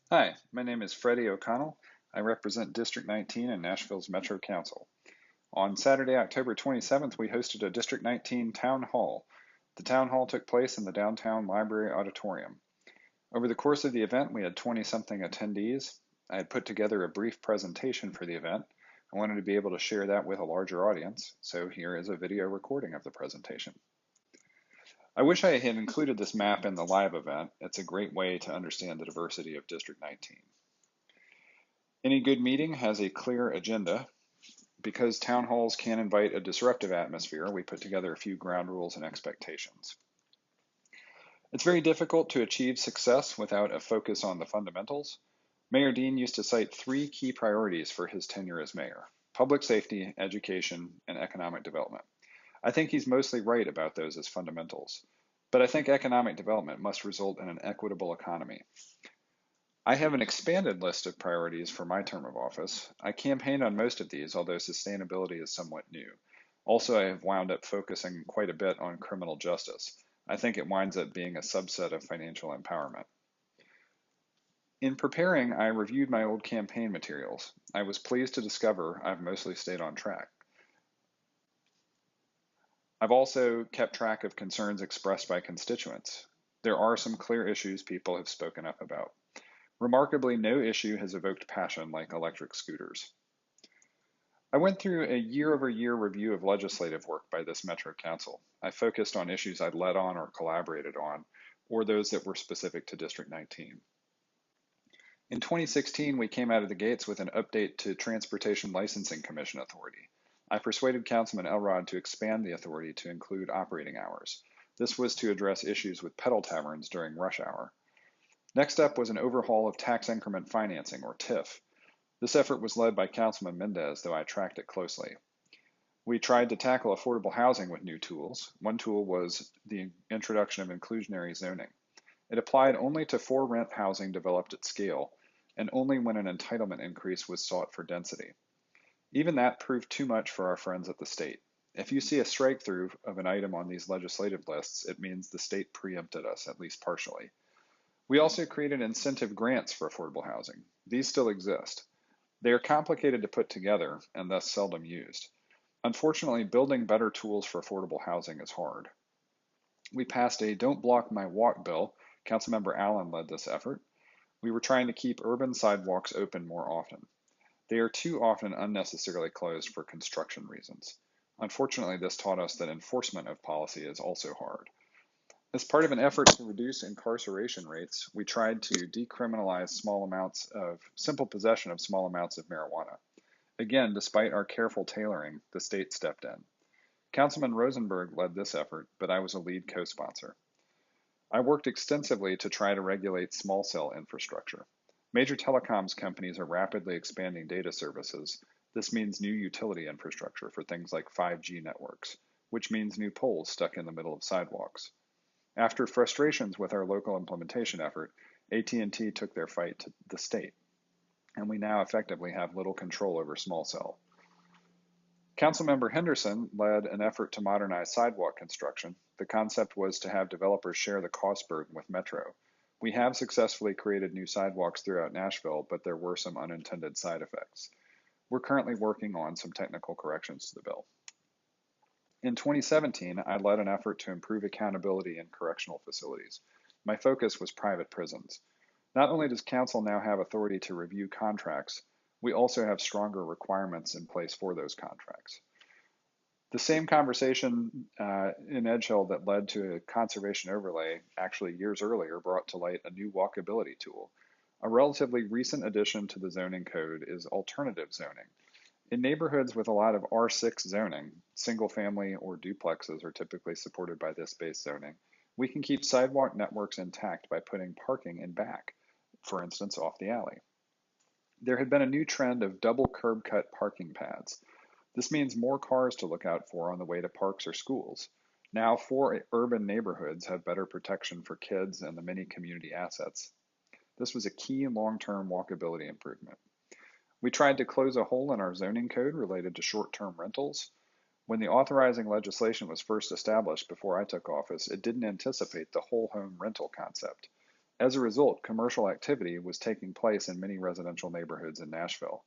Hi, my name is Freddie O'Connell. I represent District 19 in Nashville's Metro Council. On Saturday, October 27th, we hosted a District 19 Town Hall. The Town Hall took place in the downtown library auditorium. Over the course of the event, we had 20-something attendees. I had put together a brief presentation for the event. I wanted to be able to share that with a larger audience, so here is a video recording of the presentation. I wish I had included this map in the live event. It's a great way to understand the diversity of District 19. Any good meeting has a clear agenda. Because town halls can invite a disruptive atmosphere, we put together a few ground rules and expectations. It's very difficult to achieve success without a focus on the fundamentals. Mayor Dean used to cite three key priorities for his tenure as mayor: public safety, education, and economic development. I think he's mostly right about those as fundamentals, but I think economic development must result in an equitable economy. I have an expanded list of priorities for my term of office. I campaigned on most of these, although sustainability is somewhat new. Also, I have wound up focusing quite a bit on criminal justice. I think it winds up being a subset of financial empowerment. In preparing, I reviewed my old campaign materials. I was pleased to discover I've mostly stayed on track. I've also kept track of concerns expressed by constituents. There are some clear issues people have spoken up about. Remarkably, no issue has evoked passion like electric scooters. I went through a year-over-year review of legislative work by this Metro Council. I focused on issues I'd led on or collaborated on, or those that were specific to District 19. In 2016, we came out of the gates with an update to Transportation Licensing Commission authority. I persuaded Councilman Elrod to expand the authority to include operating hours. This was to address issues with pedal taverns during rush hour. Next up was an overhaul of tax increment financing, or TIF. This effort was led by Councilman Mendez, though I tracked it closely. We tried to tackle affordable housing with new tools. One tool was the introduction of inclusionary zoning. It applied only to for-rent housing developed at scale, and only when an entitlement increase was sought for density. Even that proved too much for our friends at the state. If you see a strike-through of an item on these legislative lists, it means the state preempted us, at least partially. We also created incentive grants for affordable housing. These still exist. They are complicated to put together and thus seldom used. Unfortunately, building better tools for affordable housing is hard. We passed a Don't Block My Walk bill. Councilmember Allen led this effort. We were trying to keep urban sidewalks open more often. They are too often unnecessarily closed for construction reasons. Unfortunately, this taught us that enforcement of policy is also hard. As part of an effort to reduce incarceration rates, we tried to decriminalize simple possession of small amounts of marijuana. Again, despite our careful tailoring, the state stepped in. Councilman Rosenberg led this effort, but I was a lead co-sponsor. I worked extensively to try to regulate small cell infrastructure. Major telecoms companies are rapidly expanding data services. This means new utility infrastructure for things like 5G networks, which means new poles stuck in the middle of sidewalks. After frustrations with our local implementation effort, AT&T took their fight to the state, and we now effectively have little control over small cell. Councilmember Henderson led an effort to modernize sidewalk construction. The concept was to have developers share the cost burden with Metro. We have successfully created new sidewalks throughout Nashville, but there were some unintended side effects. We're currently working on some technical corrections to the bill. In 2017, I led an effort to improve accountability in correctional facilities. My focus was private prisons. Not only does Council now have authority to review contracts, we also have stronger requirements in place for those contracts. The same conversation in Edge Hill that led to a conservation overlay actually years earlier brought to light a new walkability tool. A relatively recent addition to the zoning code is alternative zoning. In neighborhoods with a lot of R6 zoning, single family or duplexes are typically supported by this base zoning. We can keep sidewalk networks intact by putting parking in back, for instance, off the alley. There had been a new trend of double curb cut parking pads. This means more cars to look out for on the way to parks or schools. Now, 4 urban neighborhoods have better protection for kids and the many community assets. This was a key long-term walkability improvement. We tried to close a hole in our zoning code related to short-term rentals. When the authorizing legislation was first established before I took office, it didn't anticipate the whole home rental concept. As a result, commercial activity was taking place in many residential neighborhoods in Nashville.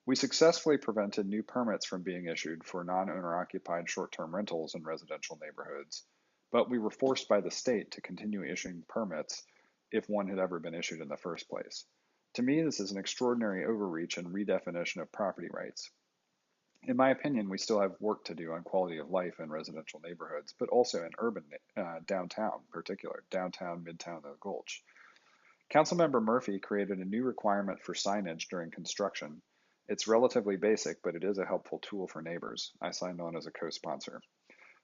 We successfully prevented new permits from being issued for non-owner occupied short-term rentals in residential neighborhoods, but we were forced by the state to continue issuing permits if one had ever been issued in the first place. To me, this is an extraordinary overreach and redefinition of property rights. In my opinion, we still have work to do on quality of life in residential neighborhoods, but also in urban downtown, in particular, downtown, midtown, and the Gulch. Councilmember Murphy created a new requirement for signage during construction. It's relatively basic, but it is a helpful tool for neighbors. I signed on as a co-sponsor.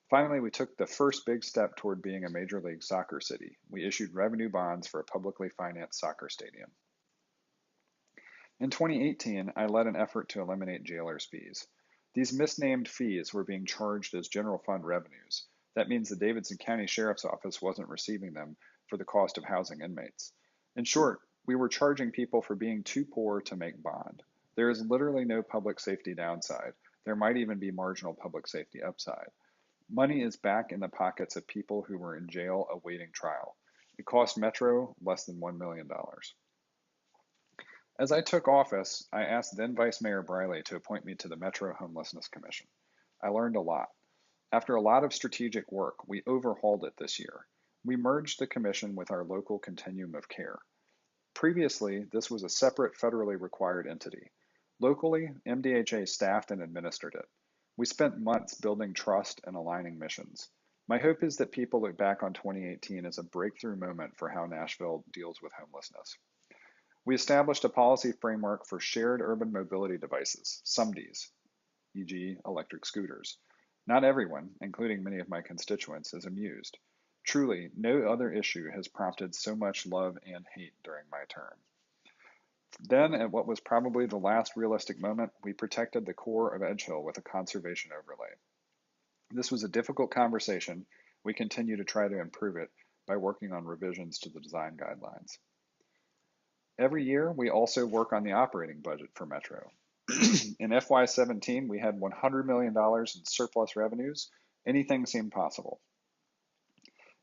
Finally, we took the first big step toward being a Major League Soccer city. We issued revenue bonds for a publicly financed soccer stadium. In 2018, I led an effort to eliminate jailers' fees. These misnamed fees were being charged as general fund revenues. That means the Davidson County Sheriff's Office wasn't receiving them for the cost of housing inmates. In short, we were charging people for being too poor to make bond. There is literally no public safety downside. There might even be marginal public safety upside. Money is back in the pockets of people who were in jail awaiting trial. It cost Metro less than $1 million. As I took office, I asked then Vice Mayor Briley to appoint me to the Metro Homelessness Commission. I learned a lot. After a lot of strategic work, we overhauled it this year. We merged the commission with our local continuum of care. Previously, this was a separate federally required entity. Locally, MDHA staffed and administered it. We spent months building trust and aligning missions. My hope is that people look back on 2018 as a breakthrough moment for how Nashville deals with homelessness. We established a policy framework for shared urban mobility devices, SUMDs, e.g. electric scooters. Not everyone, including many of my constituents, is amused. Truly, no other issue has prompted so much love and hate during my term. Then, at what was probably the last realistic moment, we protected the core of Edge Hill with a conservation overlay. This was a difficult conversation. We continue to try to improve it by working on revisions to the design guidelines. Every year, we also work on the operating budget for Metro. In FY17, we had $100 million in surplus revenues. Anything seemed possible.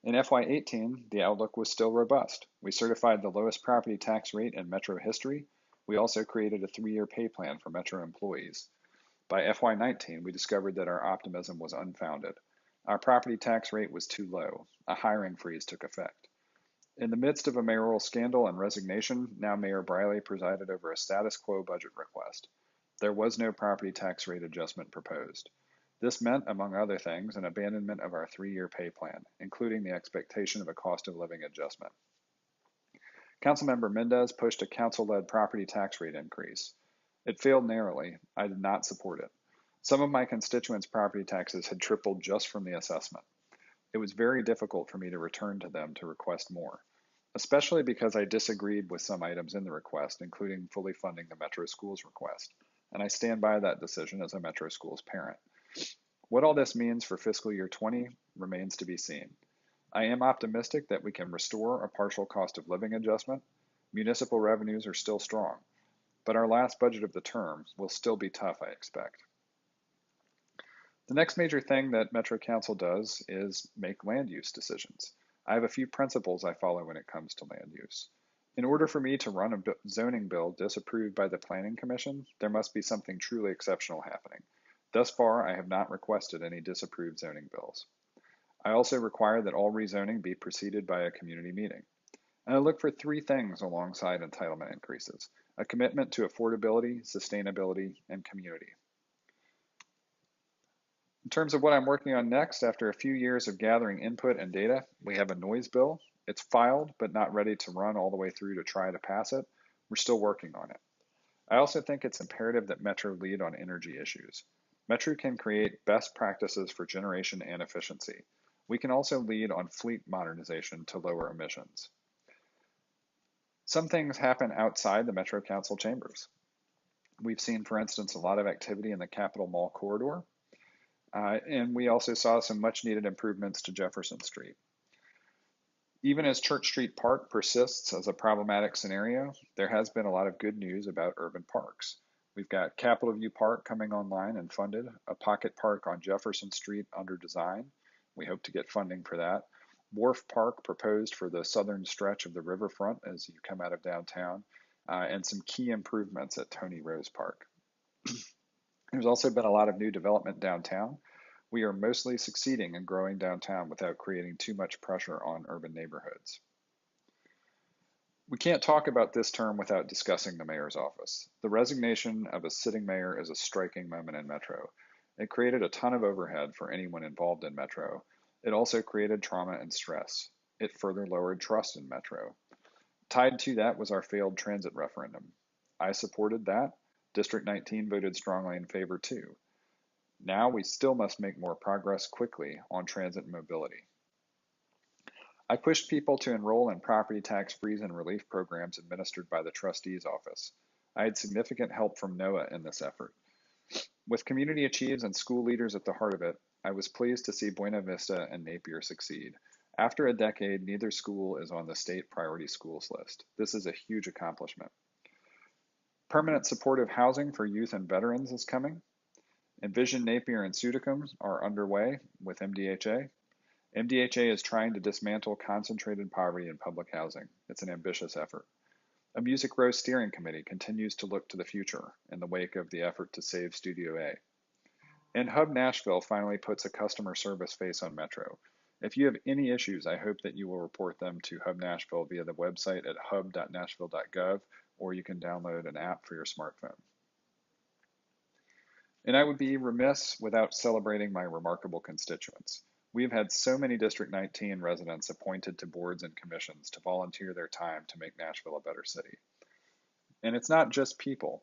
In FY18, the outlook was still robust. We certified the lowest property tax rate in Metro history. We also created a 3-year pay plan for Metro employees. By FY19, we discovered that our optimism was unfounded. Our property tax rate was too low. A hiring freeze took effect. In the midst of a mayoral scandal and resignation, now Mayor Briley presided over a status quo budget request. There was no property tax rate adjustment proposed. This meant, among other things, an abandonment of our 3-year pay plan, including the expectation of a cost of living adjustment. Councilmember Mendez pushed a council-led property tax rate increase. It failed narrowly. I did not support it. Some of my constituents' property taxes had tripled just from the assessment. It was very difficult for me to return to them to request more, especially because I disagreed with some items in the request, including fully funding the Metro Schools request, and I stand by that decision as a Metro Schools parent. What all this means for fiscal year 20 remains to be seen. I am optimistic that we can restore a partial cost of living adjustment. Municipal revenues are still strong, but our last budget of the term will still be tough, I expect. The next major thing that Metro Council does is make land use decisions. I have a few principles I follow when it comes to land use. In order for me to run a zoning bill disapproved by the Planning Commission, there must be something truly exceptional happening. Thus far, I have not requested any disapproved zoning bills. I also require that all rezoning be preceded by a community meeting. And I look for 3 things alongside entitlement increases: a commitment to affordability, sustainability, and community. In terms of what I'm working on next, after a few years of gathering input and data, we have a noise bill. It's filed, but not ready to run all the way through to try to pass it. We're still working on it. I also think it's imperative that Metro lead on energy issues. Metro can create best practices for generation and efficiency. We can also lead on fleet modernization to lower emissions. Some things happen outside the Metro Council chambers. We've seen, for instance, a lot of activity in the Capitol Mall corridor, and we also saw some much needed improvements to Jefferson Street. Even as Church Street Park persists as a problematic scenario, there has been a lot of good news about urban parks. We've got Capitol View Park coming online and funded, a pocket park on Jefferson Street under design. We hope to get funding for that. Wharf Park proposed for the southern stretch of the riverfront as you come out of downtown, and some key improvements at Tony Rose Park. There's also been a lot of new development downtown. We are mostly succeeding in growing downtown without creating too much pressure on urban neighborhoods. We can't talk about this term without discussing the mayor's office. The resignation of a sitting mayor is a striking moment in Metro. It created a ton of overhead for anyone involved in Metro. It also created trauma and stress. It further lowered trust in Metro. Tied to that was our failed transit referendum. I supported that. District 19 voted strongly in favor too. Now we still must make more progress quickly on transit and mobility. I pushed people to enroll in property tax freeze and relief programs administered by the trustee's office. I had significant help from NOAA in this effort. With Community Achieves and school leaders at the heart of it, I was pleased to see Buena Vista and Napier succeed. After a decade, neither school is on the state priority schools list. This is a huge accomplishment. Permanent supportive housing for youth and veterans is coming. Envision Napier and Sudicum are underway with MDHA. MDHA is trying to dismantle concentrated poverty in public housing. It's an ambitious effort. A Music Row steering committee continues to look to the future in the wake of the effort to save Studio A. And Hub Nashville finally puts a customer service face on Metro. If you have any issues, I hope that you will report them to Hub Nashville via the website at hub.nashville.gov, or you can download an app for your smartphone. And I would be remiss without celebrating my remarkable constituents. We have had so many District 19 residents appointed to boards and commissions to volunteer their time to make Nashville a better city. And it's not just people.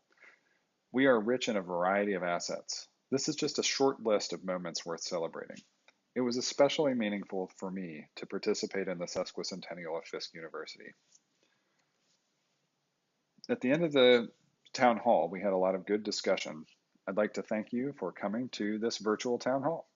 We are rich in a variety of assets. This is just a short list of moments worth celebrating. It was especially meaningful for me to participate in the sesquicentennial of Fisk University. At the end of the town hall, we had a lot of good discussion. I'd like to thank you for coming to this virtual town hall.